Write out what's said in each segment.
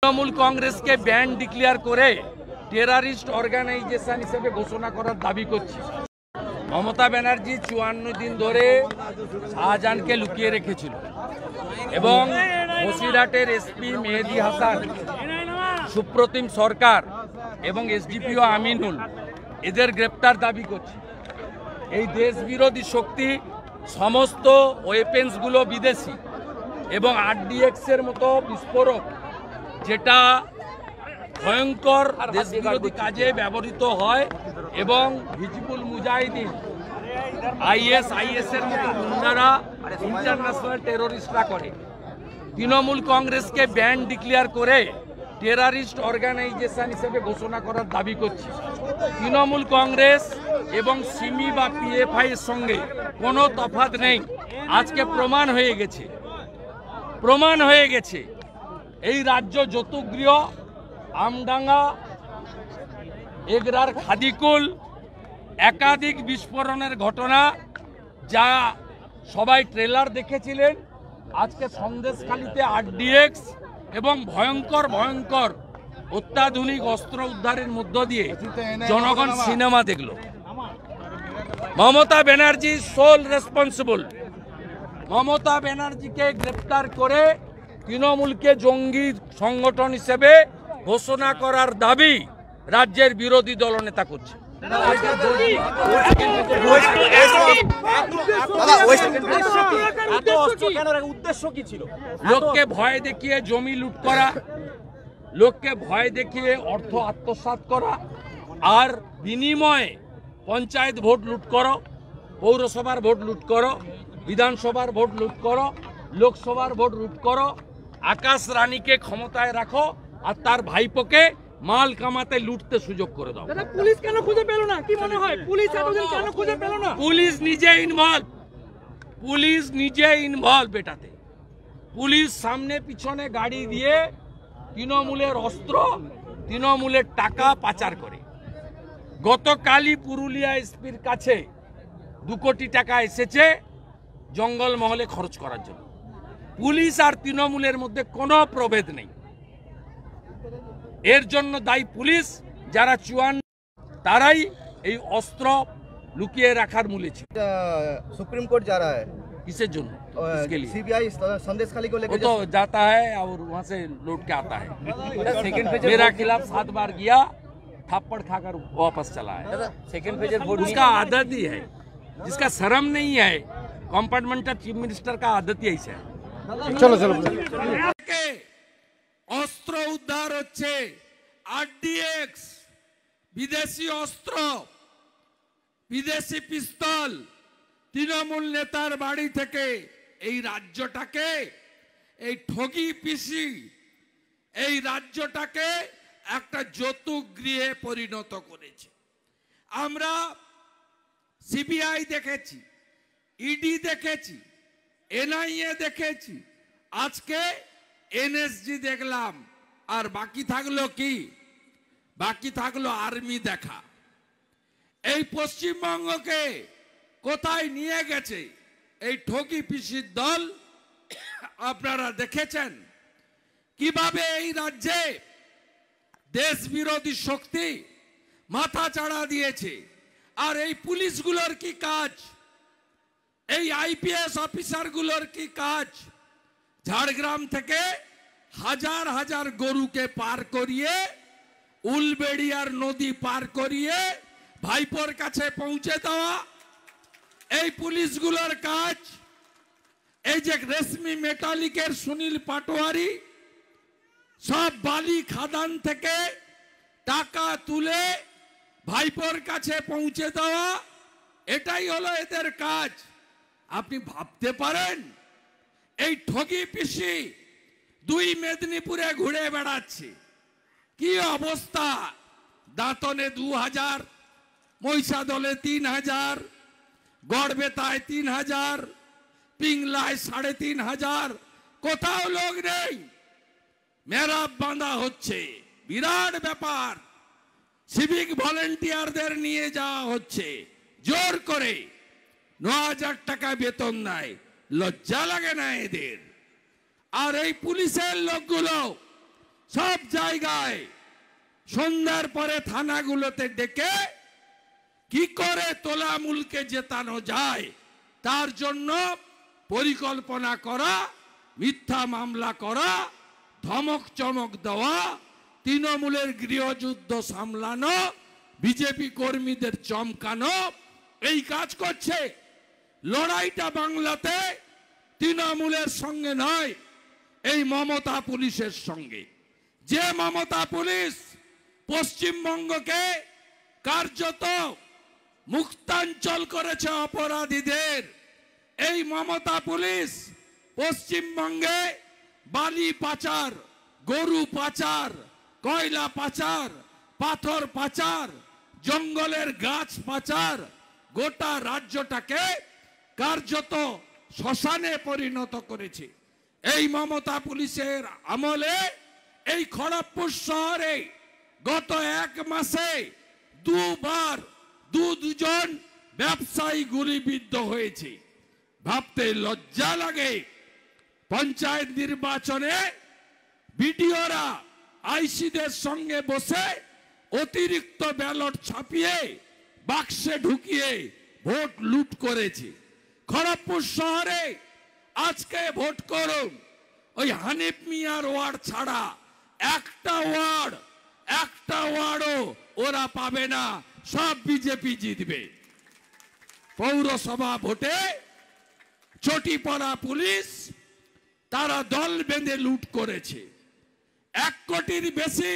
তৃণমূল কংগ্রেসকে band declare করে terrorist organisation হিসেবে ঘোষণা করার দাবি করছি। মমতা ব্যানার্জি 54 দিন ধরে শাহজাহানকে লুকিয়ে রেখেছিল এবং বসিরহাটের এসপি মেহেদি হাসান, সুপ্রতিম সরকার এবং এসডিপিও আমিনুল এদের গ্রেপ্তার দাবি করছে। এই দেশ বিরোধী শক্তি সমস্ত ওয়েপেন্সগুলো বিদেশি এবং আরডিএক্স এর মতো বিস্ফোরক, যেটা ভয়ঙ্কর দেশ বিরোধী কাজে ব্যবহৃত হয় এবং হিজবুল মুজাহিদিন, আইএস এর মতো গুন্ডারা, ইন্টারন্যাশনাল টেরোরিস্টরা করে। তৃণমূল কংগ্রেসকে ব্যান্ড ডিক্লেয়ার করে টেরারিস্ট অর্গানাইজেশন হিসেবে ঘোষণা করার দাবি করছি। তৃণমূল কংগ্রেস এবং সিমি বা পিএফআই এর সঙ্গে কোনো তফাৎ নেই। আজকে প্রমাণ হয়ে গেছে এই রাজ্য যতুগৃহ, আমডাঙ্গা, এগরার খাদিকুল একাধিক বিস্ফোরণের ঘটনা, যা সবাই ট্রেলার দেখেছিলেন। আজকে সন্দেশখালীতে আরডিএক্স এবং ভয়ঙ্কর অত্যাধুনিক অস্ত্র উদ্ধারের মধ্য দিয়ে জনগণ সিনেমা দেখল। Mamata Banerjee sole responsible. মমতা ব্যানার্জিকে গ্রেপ্তার করে তৃণমূলকে জঙ্গি সংগঠন হিসেবে ঘোষণা করার দাবি রাজ্যের বিরোধী দলনেতা করছে। লোককে ভয় দেখিয়ে জমি লুট করা, লোককে ভয় দেখিয়ে অর্থ আত্মসাৎ করা, আর বিনিময়ে পঞ্চায়েত ভোট লুট করো, পৌরসভার ভোট লুট করো, বিধানসভার ভোট লুট করো, লোকসভার ভোট লুট করো, আকাশ রানীকে ক্ষমতায় রাখো আর তার ভাইপোকে মাল কামাতে লুটতে সুযোগ করে দাও। পুলিশ কেন খুঁজে পেল না? কি মনে হয় পুলিশ এতদিন কেন খুঁজে পেল না? পুলিশ নিজে ইনভলভ এটাতে। পুলিশ সামনে পিছনে গাড়ি দিয়ে তৃণমূলের অস্ত্র, তৃণমূলের টাকা পাচার করে। গতকালই পুরুলিয়া এসপির কাছে 2 কোটি টাকা এসেছে জঙ্গলমহলে খরচ করার জন্য। পুলিশ আর তৃণমূলের মধ্যে কোনো প্রভেদ নেই। এর জন্য দায়ী পুলিশ, যারা 54 তারাই এই অস্ত্র লুকিয়ে রাখার মূলে ছিল। सुप्रीम कोर्ट जा रहा है किसের জন্য? इसके लिए सीबीआई संदेशखाली को वो लेकर तो जाता है और वहां से लौट के आता है। मेरा खिलाफ 7 बार गया, थप्पड़ खाकर वापस चला है। सेकंड फेजर वोट उसका आदत ही है, जिसका शर्म नहीं है। कंपार्टमेंटल चीफ मिनिस्टर का आदत ही ऐसा है। चलो অস্ত্র উদ্ধার হচ্ছে, আরডিএক্স, বিদেশি অস্ত্র, বিদেশি পিস্তল তৃণমূল নেতার বাড়ি থেকে এই রাজ্যটাকে, এই ঠগি পিসি এই রাজ্যটাকে একটা যৌতুকগৃহে পরিণত করেছে। আমরা সিবিআই দেখেছি, ইডি দেখেছি, এনআইএ দেখেছি, আজকে এনএসজি দেখলাম। আর বাকি থাকলো কি? বাকি থাকলো আর্মি দেখা। এই পশ্চিমবঙ্গকে কোথায় নিয়ে গেছে এই ঠগি পিসির দল? আপনারা দেখেছেন কিভাবে এই রাজ্যে দেশ বিরোধী শক্তি মাথা চাড়া দিয়েছে। আর এই পুলিশগুলোর কি কাজ? এই আইপিএস অফিসারগুলোর কি কাজ? ঝাড়গ্রাম থেকে হাজার হাজার গরুকে পার করিয়ে, উলবেড়িয়ার নদী পার করিয়ে ভাইপোর কাছে পৌঁছে দেওয়া এই পুলিশগুলোর কাজ। এই যে রেশমি মেটালিকের সুনীল পাটোয়ারি সব বালি খাদান থেকে টাকা তুলে ভাইপোর কাছে পৌঁছে দেওয়া, এটাই হলো এদের কাজ। আপনি ভাবতে পারেন এই ঠগি পিসি 2 মেদিনীপুরে ঘুরে বেড়াচ্ছে, কি অবস্থা? দাঁতনে 2000, মহিষাদলে 3000, গড়বেতায় 3000, পিংলায় 3500, কোথাও লোক নেই। মেরাব বাঁধা হচ্ছে, বিরাট ব্যাপার। সিভিক ভলেন্টিয়ারদের নিয়ে যাওয়া হচ্ছে জোর করে, 9000 টাকা বেতন দেয়। লজ্জা লাগে না এদের? আর এই পুলিশের লোকগুলো সব জায়গায় সন্ধ্যার পরে থানাগুলোতে ডেকে কি করে তোলামূলকে জেতানো যায় তার জন্য পরিকল্পনা করা, মিথ্যা মামলা করা, ধমক চমক দেওয়া, তৃণমূলের গৃহযুদ্ধ সামলানো, বিজেপি কর্মীদের চমকানো, এই কাজ করছে। লড়াইটা বাংলাতে তৃণমূলের সঙ্গে নয়, এই মমতা পুলিশের সঙ্গে। যে মমতা পুলিশ পশ্চিমবঙ্গকে কার্যত মুক্তাঞ্চল করেছে অপরাধীদের, এই মমতা পুলিশ পশ্চিমবঙ্গে বালি পাচার, গরু পাচার, কয়লা পাচার, পাথর পাচার, জঙ্গলের গাছ পাচার, গোটা রাজ্যটাকে কার্যত শ্মশানে পরিণত করেছে। এই মমতা পুলিশের আমলে এই খড়গপুর শহরে গত 1 মাসে দুবার দুজন ব্যবসায়ী গুলিবিদ্ধ হয়েছে। ভাবতে লজ্জা লাগে। পঞ্চায়েত নির্বাচনে বিডিওরা আইসিদের সঙ্গে বসে অতিরিক্ত ব্যালট ছাপিয়ে বাক্সে ঢুকিয়ে ভোট লুট করেছে। খড়গপুর শহরে আজকে ভোট করুন, ওই হানিফ মিয়ার ওয়ার্ড ছাড়া একটা ওয়ার্ডও ওরা পাবে না, সব বিজেপি জিতবে। পৌরসভা ভোটে চটিপড়া পুলিশ তারা দল বেঁধে লুট করেছে। 1 কোটির বেশি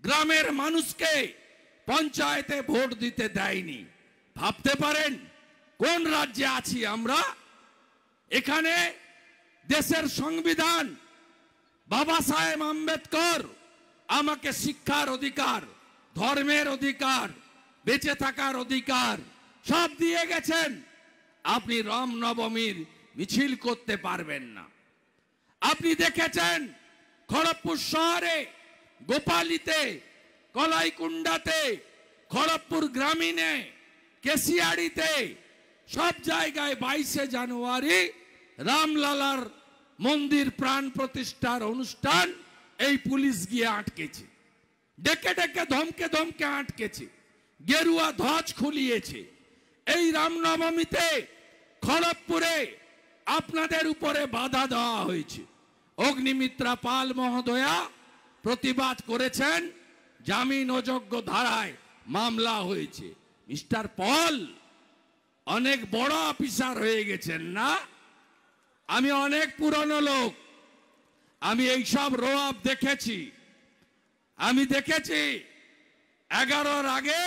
গ্রামের মানুষকে পঞ্চায়েতে ভোট দিতে দেয়নি। ভাবতে পারেন কোন রাজ্যে আছি আমরা? এখানে দেশের সংবিধান, বাবা সাহেব আম্বেদকর আমাকে শিক্ষার অধিকার, ধর্মের অধিকার, বেঁচে থাকার অধিকার সব দিয়ে গেছেন। আপনি রামনবমীর মিছিল করতে পারবেন না। আপনি দেখেছেন খড়গপুর শহরে, গোপালীতে, কলাইকুণ্ডাতে, খড়গপুর গ্রামীণে, কেশিয়াড়িতে সব জায়গায় 22শে জানুয়ারি রামলালার মন্দির প্রাণ প্রতিষ্ঠার অনুষ্ঠান এই পুলিশ গিয়ে আটকেছে। ডেকে ডেকে ধমকে ধমকে আটকেছে, গেরুয়া ধ্বজ খুলিয়েছে। এই রামনবমীতে খড়গপুরে আপনাদের উপরে বাধা দেওয়া হয়েছে। অগ্নিমিত্রা পাল মহোদয়া প্রতিবাদ করেছেন, জামিন অযোগ্য ধারায় মামলা হয়েছে। মিস্টার পল অনেক বড় অফিসার হয়ে গেছেন না? আমি অনেক পুরনো লোক, আমি এইসব রোয়াব দেখেছি। আমি দেখেছি 11-র আগে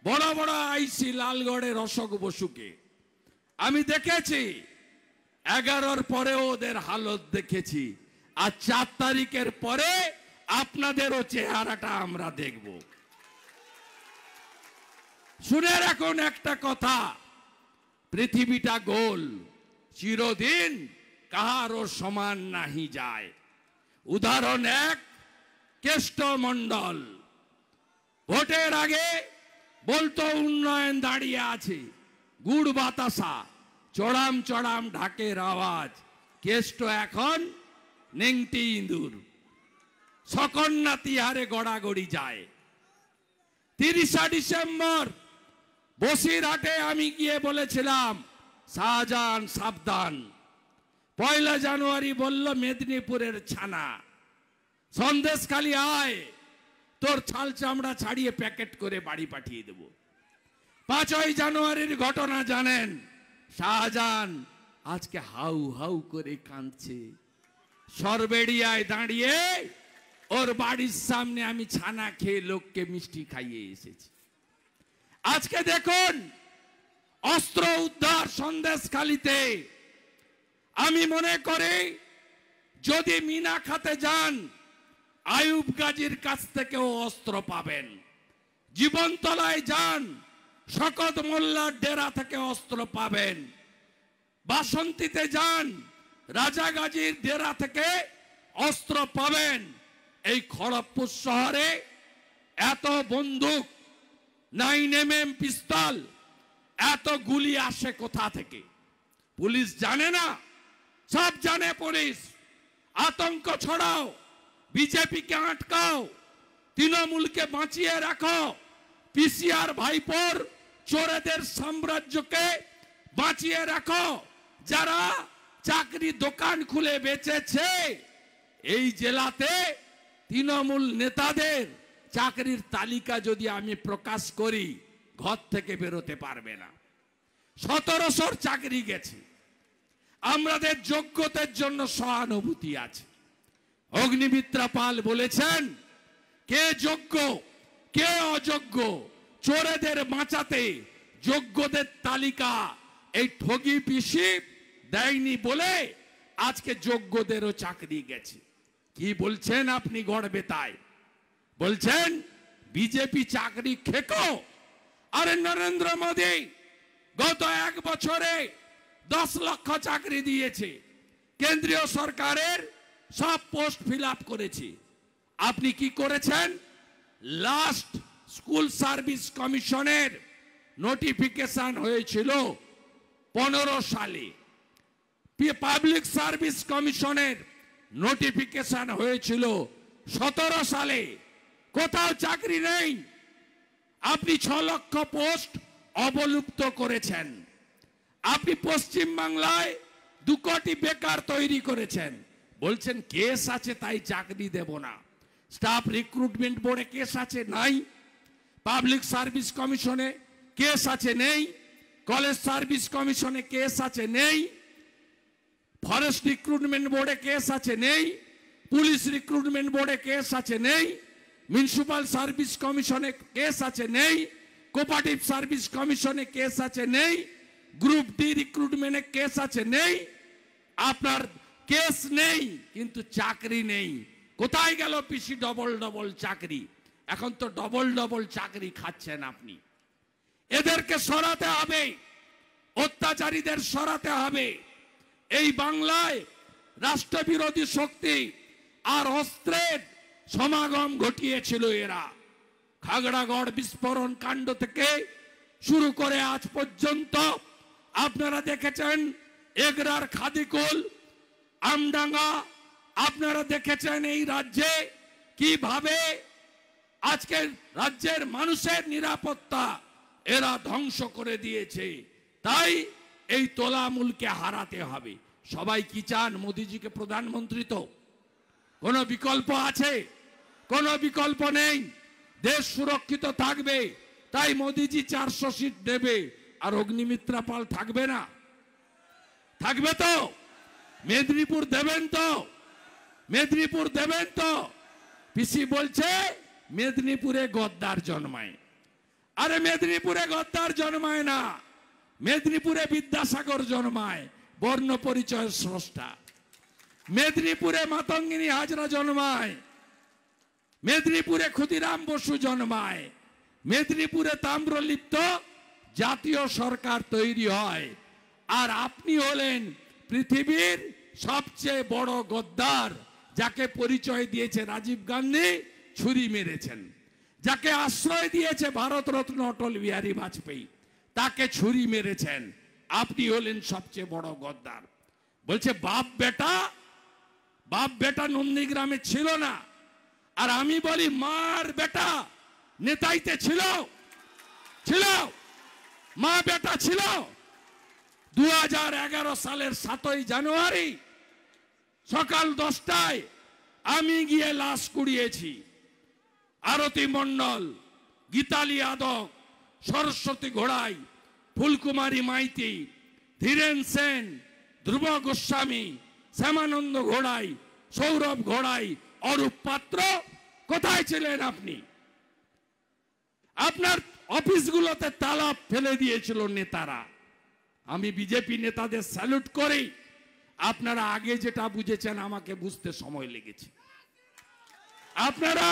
বড় বড় আইসি লালগড়ের অশোক বসুকে। আমি দেখেছি 11-র পরে ওদের হালত দেখেছি। আর 4 তারিখের পরে আপনাদেরও চেহারাটা আমরা দেখব। শুনে রাখুন একটা কথা, পৃথিবীটা গোল, চিরদিন কাহারও সমান নাহি যায়। উদাহরণ 1, কেষ্টমণ্ডল ভোটের আগে বলতো উন্নয়ন দাঁড়িয়ে আছে, গুড় বাতাসা, চড়াম চড়াম ঢাকের আওয়াজ। কেষ্ট এখন নেংটি ইঁদুর, সকন্যা তিহারে গড়াগড়ি যায়। 30শে ডিসেম্বর বসিরহাটে আমি গিয়ে বলেছিলাম শাহজাহান সাবধান। 1 জানুয়ারি বলল মেদিনীপুরের ছানা, সন্দেশখালি আয়, তোর ছাল চামড়া ছাড়িয়ে প্যাকেট করে বাড়ি পাঠিয়ে দেব। 5ই জানুয়ারির ঘটনা জানেন, শাহজাহান আজকে হাউ হাউ করে কাঁদছে। সরবেড়িয়ায় দাঁড়িয়ে ওর বাড়ির সামনে আমি ছানা খেয়ে লোককে মিষ্টি খাইয়ে এসেছি। আজকে দেখুন অস্ত্র উদ্ধার সন্দেশখালিতে। আমি মনে করি যদি মিনা খাতে যান, আয়ুব গাজীর কাছ থেকেও অস্ত্র পাবেন। জীবনতলায় যান, শকত মোল্লার ডেরা থেকে অস্ত্র পাবেন। বাসন্তীতে যান, রাজা গাজীর ডেরা থেকে অস্ত্র পাবেন। এই খড়গপুর শহরে এত বন্দুক, 9mm পিস্তল, এত গুলি আসে কোথা থেকে? পুলিশ জানে না? সব জানে পুলিশ। আতঙ্ক ছড়াও, বিজেপিকে আটকাও, তৃণমূলকে বাঁচিয়ে রাখো, পিসিআর ভাইপোর চোরেদের সাম্রাজ্যকে বাঁচিয়ে রাখো। যারা চাকরি দোকান খুলে বেচেছে, এই জেলাতে তৃণমূল নেতাদের চাকরির তালিকা যদি আমি প্রকাশ করি, ঘর থেকে বেরোতে পারবে না। 1700 চাকরি গেছে। আমাদের যোগ্যতার জন্য সহানুভূতি আছে। অগ্নিমিত্রা পাল বলেছেন, কে যোগ্য কে অযোগ্য, চোরেদের বাঁচাতে যোগ্যদের তালিকা এই ঠগি পিসি দেয়নি বলে আজকে যোগ্যদেরও চাকরি গেছে। কি বলছেন আপনি গড়বেতায়? বলছেন বিজেপি চাকরি খেকো। আরে নরেন্দ্র মোদী গত 1 বছরে 10 লক্ষ চাকরি দিয়েছে, কেন্দ্রীয় সরকারের সব পোস্ট ফিল আপ করেছে। আপনি কি করেছেন? লাস্ট স্কুল সার্ভিস কমিশনের নোটিফিকেশন হয়েছিল 15 সালে, পাবলিক সার্ভিস কমিশনের নোটিফিকেশন হয়েছিল 17 সালে। কোথাও চাকরি নেই। আপনি 6 লক্ষ পোস্ট অবলুপ্ত করেছেন। আপনি পশ্চিম বাংলায় 2 কোটি বেকার তৈরি করেছেন। বলছেন কেস আছে তাই চাকরি দেব না। স্টাফ রিক্রুটমেন্ট বোর্ডে কেস আছে নাই, পাবলিক সার্ভিস কমিশনে কেস আছে নেই, কলেজ সার্ভিস কমিশনে কেস আছে নেই, ফরেস্ট রিক্রুটমেন্ট বোর্ডে কেস আছে নেই, পুলিশ রিক্রুটমেন্ট বোর্ডে কেস আছে নেই, মিউনিসিপাল সার্ভিস কমিশনে কেস আছে নেই, কোঅপারেটিভ সার্ভিস কমিশনে কেস আছে নেই, গ্রুপ ডি রিক্রুটমেন্টে কেস আছে নেই। আপনার কেস নেই কিন্তু চাকরি নেই। কোথায় গেল পিসি ডবল চাকরি? এখন তো ডবল চাকরি খাচ্ছেন আপনি। এদেরকে সরাতে হবে, অত্যাচারীদের সরাতে হবে। এই বাংলায় রাষ্ট্রবিরোধী শক্তি আর অস্ত্রের সমাগম ঘটিয়েছিল এরা। খাগড়াগড় বিস্ফোরণ কাণ্ড থেকে শুরু করে আজ পর্যন্ত আপনারা দেখেছেন এগরার খাদিকুল, আমডাঙ্গা, আপনারা দেখেছেন এই রাজ্যে কিভাবে আজকে রাজ্যের মানুষের নিরাপত্তা এরা ধ্বংস করে দিয়েছে। তাই এই তোলামূলকে হারাতে হবে। সবাই কি চান? মোদিজিকে প্রধানমন্ত্রী। তো কোনো বিকল্প আছে? কোনো বিকল্প নেই। দেশ সুরক্ষিত থাকবে তাই মোদিজি 400 সিট দেবে। আর অগ্নিমিত্রা পাল থাকবে না? থাকবে তো? মেদিনীপুর দেবেন তো? মেদিনীপুর দেবেন তো? পিসি বলছে মেদিনীপুরে গদ্দার জন্মায়। আরে মেদিনীপুরে গদ্দার জন্মায় না, মেদিনীপুরে বিদ্যাসাগর জন্মায়, বর্ণ পরিচয়ের স্রষ্টা। মেদিনীপুরে মাতঙ্গিনী হাজরা জন্মায়, মেদিনীপুরে ক্ষুদিরাম বসু জন্মায়, মেদিনীপুরে তাম্রলিপ্ত জাতীয় সরকার তৈরি হয়। আর আপনি হলেন পৃথিবীর সবচেয়ে বড় গদ্দার, যাকে পরিচয় দিয়েছে রাজীব গান্ধী, ছুরি মেরেছেন। যাকে আশ্রয় দিয়েছে ভারতরত্ন অটল বিহারী বাজপেয়ী, তাকে ছুরি মেরেছেন। আপনি হলেন সবচেয়ে বড় গদ্দার। বলছে বাপ বেটা নন্দীগ্রামে ছিল না। আর আমি বলি মার বেটা নেতাইতে ছিল, মা বেটা ছিল। 2011 সালের 7ই জানুয়ারি সকাল 10টায় আমি গিয়ে লাশ কুড়িয়েছি। আরতি মণ্ডল, গীতালি যাদব, সরস্বতী ঘোড়াই, ফুলকুমারী মাইতি, ধীরেন সেন, ধ্রুব গোস্বামী, শ্যামানন্দ ঘোড়াই, সৌরভ ঘোড়াই, অরূপ পাত্র। কোথায় ছিলেন আপনি? আপনার অফিসগুলোতে তালা ফেলে দিয়েছিল নেতারা। আমি বিজেপি নেতাদের স্যালুট করি। আপনারা আগে যেটা বুঝেছেন আমাকে বুঝতে সময় লেগেছে। আপনারা